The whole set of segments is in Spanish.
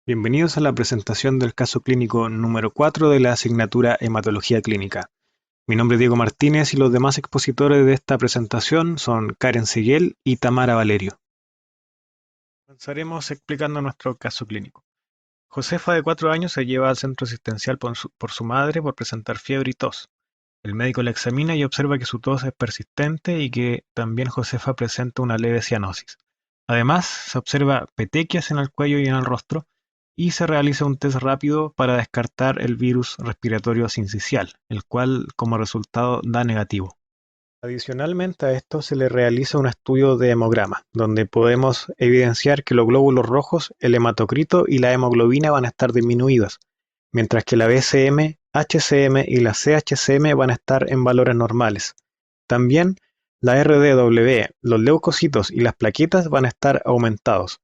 Bienvenidos a la presentación del caso clínico número 4 de la asignatura Hematología Clínica. Mi nombre es Diego Martínez y los demás expositores de esta presentación son Karen Seguel y Tamara Valerio. Comenzaremos explicando nuestro caso clínico. Josefa, de 4 años, se lleva al centro asistencial por su madre por presentar fiebre y tos. El médico la examina y observa que su tos es persistente y que también Josefa presenta una leve cianosis. Además, se observa petequias en el cuello y en el rostro y se realiza un test rápido para descartar el virus respiratorio sincicial, el cual como resultado da negativo. Adicionalmente a esto se le realiza un estudio de hemograma, donde podemos evidenciar que los glóbulos rojos, el hematocrito y la hemoglobina van a estar disminuidos, mientras que la BCM, HCM y la CHCM van a estar en valores normales. También la RDW, los leucocitos y las plaquetas van a estar aumentados.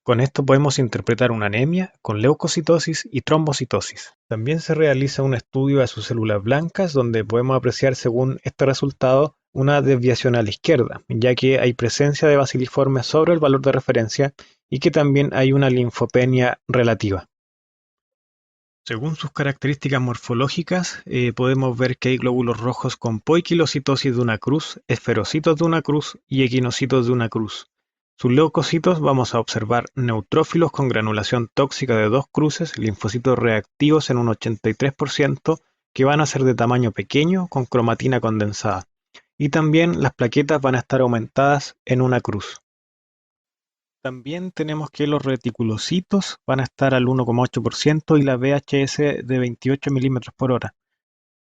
Con esto podemos interpretar una anemia con leucocitosis y trombocitosis. También se realiza un estudio a sus células blancas donde podemos apreciar según este resultado una desviación a la izquierda, ya que hay presencia de baciliformes sobre el valor de referencia y que también hay una linfopenia relativa. Según sus características morfológicas, podemos ver que hay glóbulos rojos con poiquilocitosis de una cruz, esferocitos de una cruz y equinocitos de una cruz. Sus leucocitos vamos a observar neutrófilos con granulación tóxica de 2 cruces, linfocitos reactivos en un 83%, que van a ser de tamaño pequeño con cromatina condensada. Y también las plaquetas van a estar aumentadas en una cruz. También tenemos que los reticulocitos van a estar al 1,8% y la VHS de 28 milímetros por hora.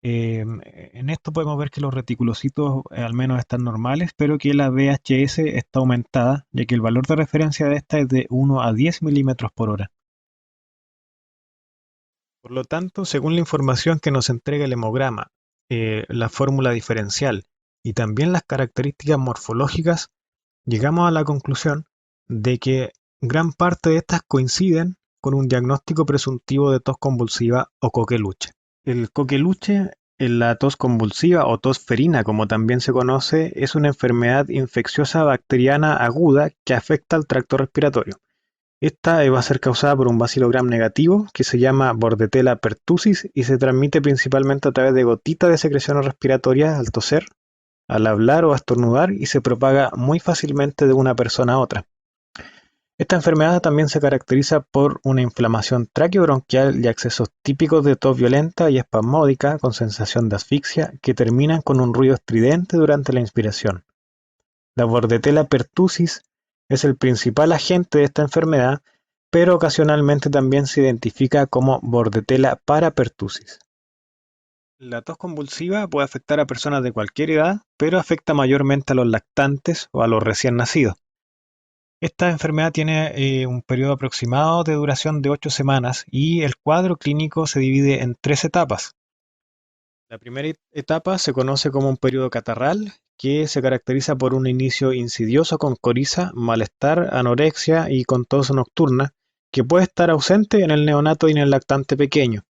En esto podemos ver que los reticulocitos al menos están normales, pero que la VHS está aumentada, ya que el valor de referencia de esta es de 1 a 10 milímetros por hora. Por lo tanto, según la información que nos entrega el hemograma, la fórmula diferencial y también las características morfológicas, llegamos a la conclusión de que gran parte de estas coinciden con un diagnóstico presuntivo de tos convulsiva o coqueluche. El coqueluche, la tos convulsiva o tos ferina, como también se conoce, es una enfermedad infecciosa bacteriana aguda que afecta al tracto respiratorio. Esta va a ser causada por un bacilo gram negativo que se llama Bordetella pertussis y se transmite principalmente a través de gotitas de secreciones respiratorias al toser, al hablar o a estornudar y se propaga muy fácilmente de una persona a otra. Esta enfermedad también se caracteriza por una inflamación traqueobronquial y accesos típicos de tos violenta y espasmódica con sensación de asfixia que terminan con un ruido estridente durante la inspiración. La Bordetella pertussis es el principal agente de esta enfermedad, pero ocasionalmente también se identifica como Bordetella parapertussis. La tos convulsiva puede afectar a personas de cualquier edad, pero afecta mayormente a los lactantes o a los recién nacidos. Esta enfermedad tiene un periodo aproximado de duración de 8 semanas y el cuadro clínico se divide en 3 etapas. La primera etapa se conoce como un periodo catarral, que se caracteriza por un inicio insidioso con coriza, malestar, anorexia y con tos nocturna, que puede estar ausente en el neonato y en el lactante pequeño.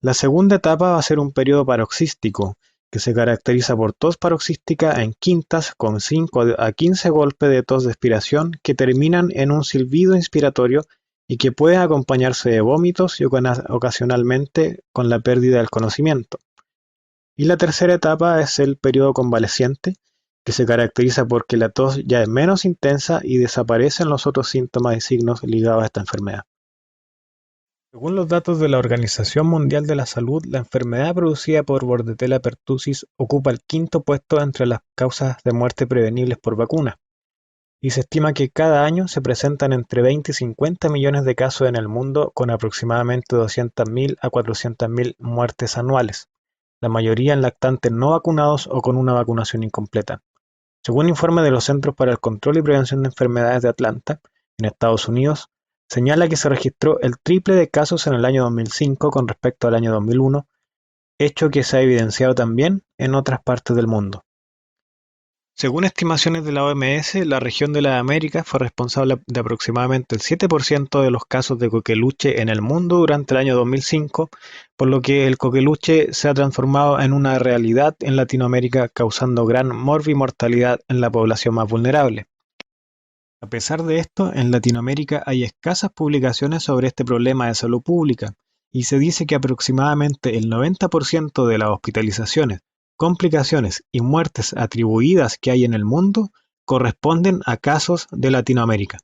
La segunda etapa va a ser un periodo paroxístico, que se caracteriza por tos paroxística en quintas con 5 a 15 golpes de tos de expiración que terminan en un silbido inspiratorio y que puede acompañarse de vómitos y ocasionalmente con la pérdida del conocimiento. Y la tercera etapa es el periodo convaleciente, que se caracteriza porque la tos ya es menos intensa y desaparecen los otros síntomas y signos ligados a esta enfermedad. Según los datos de la Organización Mundial de la Salud, la enfermedad producida por Bordetella pertussis ocupa el quinto puesto entre las causas de muerte prevenibles por vacuna, y se estima que cada año se presentan entre 20 y 50 millones de casos en el mundo, con aproximadamente 200.000 a 400.000 muertes anuales, la mayoría en lactantes no vacunados o con una vacunación incompleta. Según informe de los Centros para el Control y Prevención de Enfermedades de Atlanta, en Estados Unidos, señala que se registró el triple de casos en el año 2005 con respecto al año 2001, hecho que se ha evidenciado también en otras partes del mundo. Según estimaciones de la OMS, la región de las Américas fue responsable de aproximadamente el 7% de los casos de coqueluche en el mundo durante el año 2005, por lo que el coqueluche se ha transformado en una realidad en Latinoamérica, causando gran morbimortalidad en la población más vulnerable. A pesar de esto, en Latinoamérica hay escasas publicaciones sobre este problema de salud pública, y se dice que aproximadamente el 90% de las hospitalizaciones, complicaciones y muertes atribuidas que hay en el mundo corresponden a casos de Latinoamérica.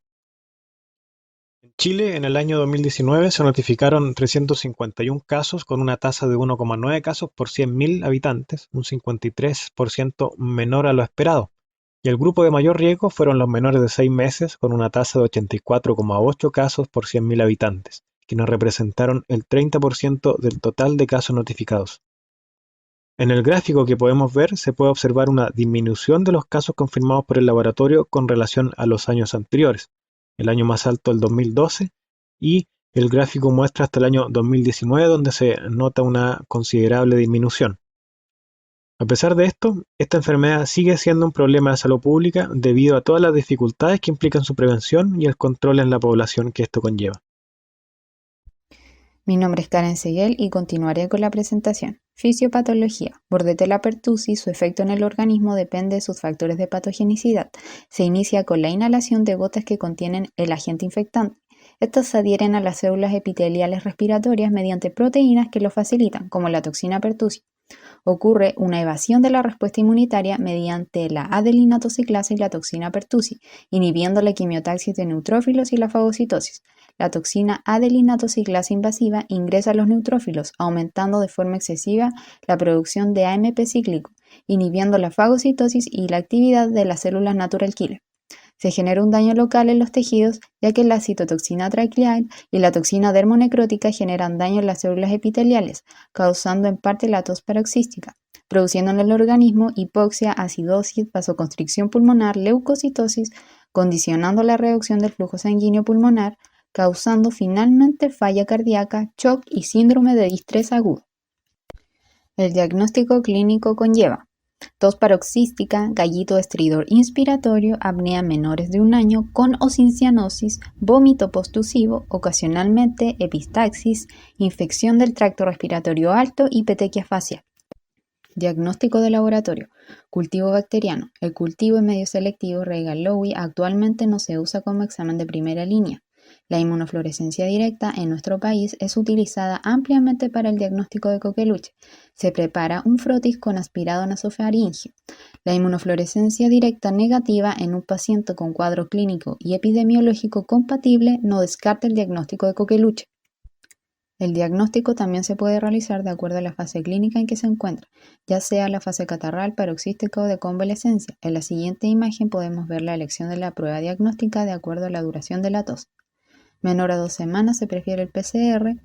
En Chile, en el año 2019, se notificaron 351 casos con una tasa de 1,9 casos por 100.000 habitantes, un 53% menor a lo esperado. Y el grupo de mayor riesgo fueron los menores de 6 meses, con una tasa de 84,8 casos por 100.000 habitantes, quienes representaron el 30% del total de casos notificados. En el gráfico que podemos ver se puede observar una disminución de los casos confirmados por el laboratorio con relación a los años anteriores, el año más alto el 2012, y el gráfico muestra hasta el año 2019, donde se nota una considerable disminución. A pesar de esto, esta enfermedad sigue siendo un problema de salud pública debido a todas las dificultades que implican su prevención y el control en la población que esto conlleva. Mi nombre es Karen Seguel y continuaré con la presentación. Fisiopatología. Bordetella pertussis, su efecto en el organismo depende de sus factores de patogenicidad. Se inicia con la inhalación de gotas que contienen el agente infectante. Estas se adhieren a las células epiteliales respiratorias mediante proteínas que lo facilitan, como la toxina pertussis. Ocurre una evasión de la respuesta inmunitaria mediante la adelinatociclasa y la toxina pertussis, inhibiendo la quimiotaxis de neutrófilos y la fagocitosis. La toxina adelinatociclasa invasiva ingresa a los neutrófilos, aumentando de forma excesiva la producción de AMP cíclico, inhibiendo la fagocitosis y la actividad de las células natural killer. Se genera un daño local en los tejidos, ya que la citotoxina traqueal y la toxina dermonecrótica generan daño en las células epiteliales, causando en parte la tos paroxística, produciendo en el organismo hipoxia, acidosis, vasoconstricción pulmonar, leucocitosis, condicionando la reducción del flujo sanguíneo pulmonar, causando finalmente falla cardíaca, shock y síndrome de distrés agudo. El diagnóstico clínico conlleva tos paroxística, gallito estridor inspiratorio, apnea menores de 1 año con o sin cianosis, vómito postusivo, ocasionalmente epistaxis, infección del tracto respiratorio alto y petequia facial. Diagnóstico de laboratorio. Cultivo bacteriano. El cultivo en medio selectivo Regal-Lowy actualmente no se usa como examen de primera línea. La inmunofluorescencia directa en nuestro país es utilizada ampliamente para el diagnóstico de coqueluche. Se prepara un frotis con aspirado nasofaringeo. La inmunofluorescencia directa negativa en un paciente con cuadro clínico y epidemiológico compatible no descarta el diagnóstico de coqueluche. El diagnóstico también se puede realizar de acuerdo a la fase clínica en que se encuentra, ya sea la fase catarral, paroxística o de convalescencia. En la siguiente imagen podemos ver la elección de la prueba diagnóstica de acuerdo a la duración de la tos. Menor a 2 semanas se prefiere el PCR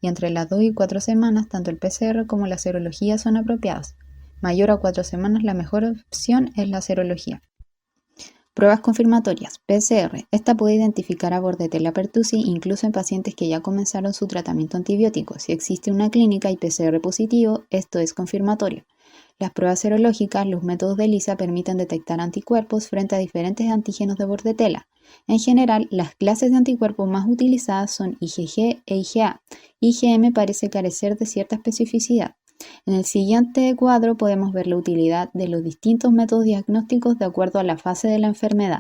y entre las 2 y 4 semanas tanto el PCR como la serología son apropiados. Mayor a 4 semanas la mejor opción es la serología. Pruebas confirmatorias. PCR. Esta puede identificar a Bordetella pertussis incluso en pacientes que ya comenzaron su tratamiento antibiótico. Si existe una clínica y PCR positivo, esto es confirmatorio. Las pruebas serológicas, los métodos de ELISA permiten detectar anticuerpos frente a diferentes antígenos de Bordetella. En general, las clases de anticuerpos más utilizadas son IgG e IgA. IgM parece carecer de cierta especificidad. En el siguiente cuadro podemos ver la utilidad de los distintos métodos diagnósticos de acuerdo a la fase de la enfermedad.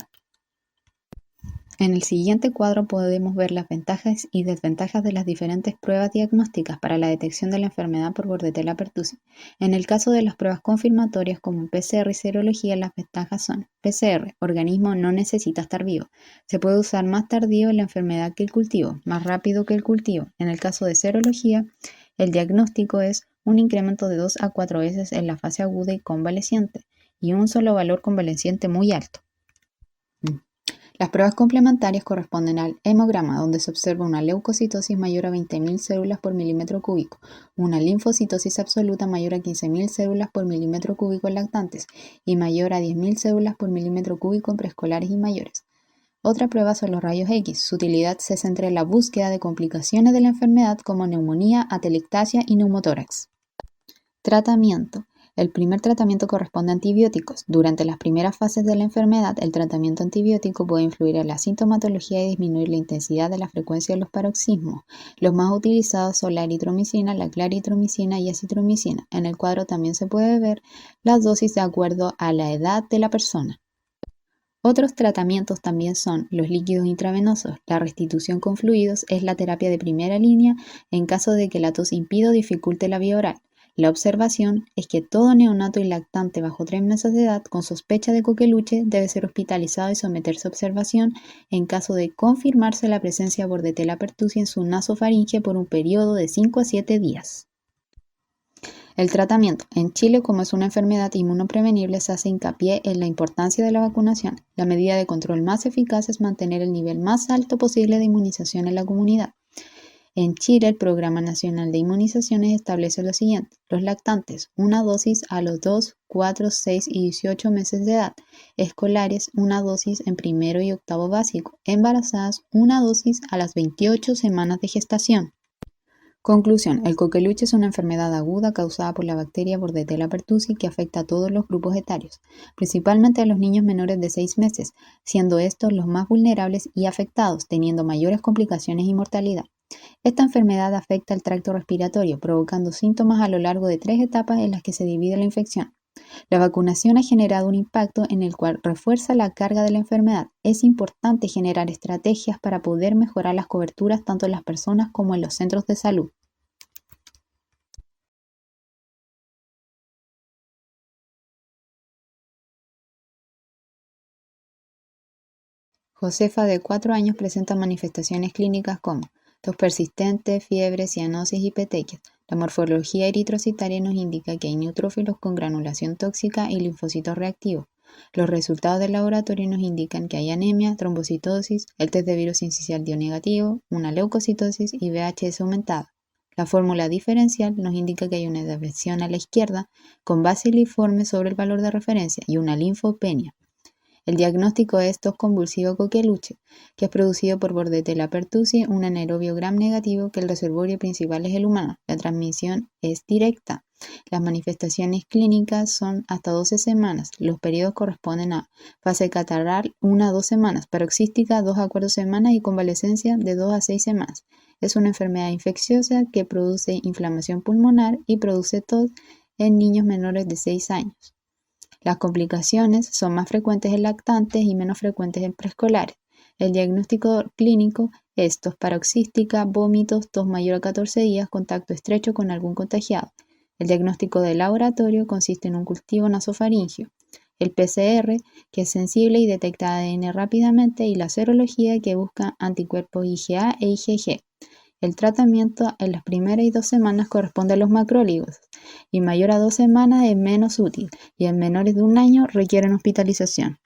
En el siguiente cuadro podemos ver las ventajas y desventajas de las diferentes pruebas diagnósticas para la detección de la enfermedad por Bordetella pertussis. En el caso de las pruebas confirmatorias como PCR y serología, las ventajas son: PCR, organismo no necesita estar vivo. Se puede usar más tardío en la enfermedad que el cultivo, más rápido que el cultivo. En el caso de serología, el diagnóstico es un incremento de 2 a 4 veces en la fase aguda y convaleciente, y un solo valor convaleciente muy alto. Las pruebas complementarias corresponden al hemograma, donde se observa una leucocitosis mayor a 20.000 células por milímetro cúbico, una linfocitosis absoluta mayor a 15.000 células por milímetro cúbico en lactantes y mayor a 10.000 células por milímetro cúbico en preescolares y mayores. Otra prueba son los rayos X. Su utilidad se centra en la búsqueda de complicaciones de la enfermedad como neumonía, atelectasia y neumotórax. Tratamiento. El primer tratamiento corresponde a antibióticos. Durante las primeras fases de la enfermedad, el tratamiento antibiótico puede influir en la sintomatología y disminuir la intensidad de la frecuencia de los paroxismos. Los más utilizados son la eritromicina, la claritromicina y acitromicina. En el cuadro también se puede ver las dosis de acuerdo a la edad de la persona. Otros tratamientos también son los líquidos intravenosos. La restitución con fluidos es la terapia de primera línea en caso de que la tos impida o dificulte la vía oral. La observación es que todo neonato y lactante bajo 3 meses de edad con sospecha de coqueluche debe ser hospitalizado y someterse a observación en caso de confirmarse la presencia de Bordetella pertussis en su nasofaringe por un periodo de 5 a 7 días. El tratamiento. En Chile, como es una enfermedad inmunoprevenible, se hace hincapié en la importancia de la vacunación. La medida de control más eficaz es mantener el nivel más alto posible de inmunización en la comunidad. En Chile, el Programa Nacional de Inmunizaciones establece lo siguiente: los lactantes, una dosis a los 2, 4, 6 y 18 meses de edad; escolares, una dosis en primero y octavo básico; embarazadas, una dosis a las 28 semanas de gestación. Conclusión: el coqueluche es una enfermedad aguda causada por la bacteria Bordetella pertussis que afecta a todos los grupos etarios, principalmente a los niños menores de 6 meses, siendo estos los más vulnerables y afectados, teniendo mayores complicaciones y mortalidad. Esta enfermedad afecta el tracto respiratorio, provocando síntomas a lo largo de 3 etapas en las que se divide la infección. La vacunación ha generado un impacto en el cual refuerza la carga de la enfermedad. Es importante generar estrategias para poder mejorar las coberturas tanto en las personas como en los centros de salud. Josefa, de 4 años, presenta manifestaciones clínicas como tos persistente, fiebre, cianosis y petequias. La morfología eritrocitaria nos indica que hay neutrófilos con granulación tóxica y linfocitos reactivos. Los resultados del laboratorio nos indican que hay anemia, trombocitosis, el test de virus sincicial dio negativo, una leucocitosis y VHS aumentada. La fórmula diferencial nos indica que hay una desviación a la izquierda con baciliforme sobre el valor de referencia y una linfopenia. El diagnóstico es tos convulsivo coqueluche, que es producido por Bordetella pertussis, un anaerobio gram negativo, que el reservorio principal es el humano. La transmisión es directa. Las manifestaciones clínicas son hasta 12 semanas. Los periodos corresponden a fase catarral 1 a 2 semanas, paroxística 2 a 4 semanas y convalescencia de 2 a 6 semanas. Es una enfermedad infecciosa que produce inflamación pulmonar y produce tos en niños menores de 6 años. Las complicaciones son más frecuentes en lactantes y menos frecuentes en preescolares. El diagnóstico clínico es tos paroxística, vómitos, tos mayor a 14 días, contacto estrecho con algún contagiado. El diagnóstico de laboratorio consiste en un cultivo nasofaringio, el PCR, que es sensible y detecta ADN rápidamente, y la serología, que busca anticuerpos IgA e IgG. El tratamiento en las primeras y 2 semanas corresponde a los macróligos, y mayor a 2 semanas es menos útil, y en menores de 1 año requieren hospitalización.